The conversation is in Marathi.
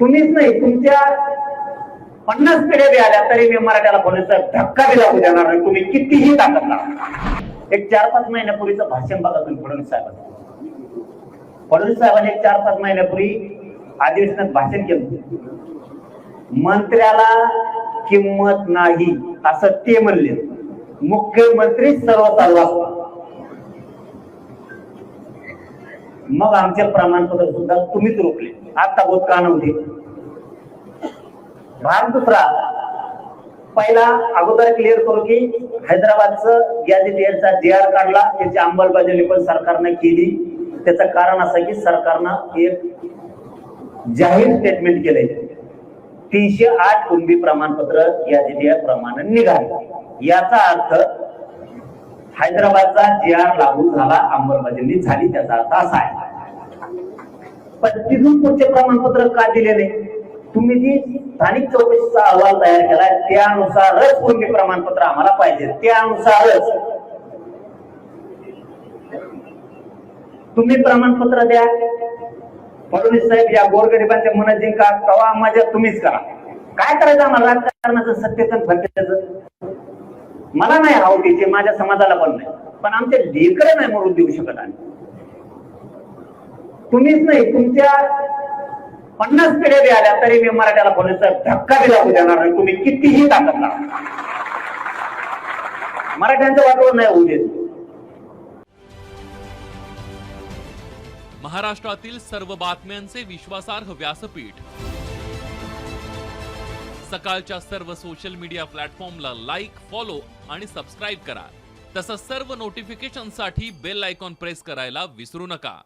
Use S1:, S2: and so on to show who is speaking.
S1: तुम्हीच नाही, तुमच्या 50 पिढ्या बी आल्या तरी मी मराठ्याला बोलायचा धक्का बी लागू देणार नाही, तुम्ही कितीही ताकद लावा. एक 4-5 महिन्यापूर्वीचं भाषण बघा तुम्ही फडणवीस साहेबांनी एक 4-5 महिन्यापूर्वी अधिवेशनात भाषण केलं. मंत्र्याला किंमत नाही असं ते म्हणले. मुख्यमंत्री सर्वसाधारण. मग आमचे प्रमाणपत्र सुद्धा तुम्हीच रोखले. आता बोध का नव्हते. भाग दुसरा, पहिला अगोदर क्लिअर करू की हैदराबादचं गॅझेटियरचा JR काढला, त्याची अंमलबजावणी पण सरकारने केली. त्याचं कारण असं की सरकारनं एक जाहीर स्टेटमेंट केलंय, 308 कुणबी प्रमाणपत्र गॅझेटियर प्रमाणे निघाले. याचा अर्थ हैदराबादचा JR लागू झाला, अंमलबजावणी झाली. त्याचा अर्थ असा आहे. पण तिथून पुढचे प्रमाणपत्र का दिले नाही? तुम्ही जी स्थानिक चौकशीचा अहवाल तयार केलाय त्यानुसारच कुणबी प्रमाणपत्र आम्हाला पाहिजे, त्यानुसारच तुम्ही प्रमाणपत्र द्या. फडणवीस साहेब या गोरगरिबांच्या मनात जिंका, तवा माझ्या तुम्हीच करा. काय करायचं आम्हाला राजकारणाचं, सत्तेचं फटक्याचं? मला नाही आवडीचे, माझ्या समाजाला पण नाही, पण आमचे लेकरं नाही म्हणून देऊ शकत. आणि तुम्हीच नाही, तुमच्या 50 पिढ्या बी आल्या तरी मी मराठ्याला बोलायचा धक्का बी लागू देणार नाही, तुम्ही कितीही ताकद लावा. मराठ्यांचं वाटवं नाही होऊ देत.
S2: महाराष्ट्रातील सर्व बातम्यांचे विश्वासार्ह व्यासपीठ. सकाळच्या सर्व सोशल मीडिया प्लॅटफॉर्मला लाईक, फॉलो आणि सबस्क्राईब करा. तसंच सर्व नोटिफिकेशनसाठी बेल आयकॉन प्रेस करायला विसरू नका.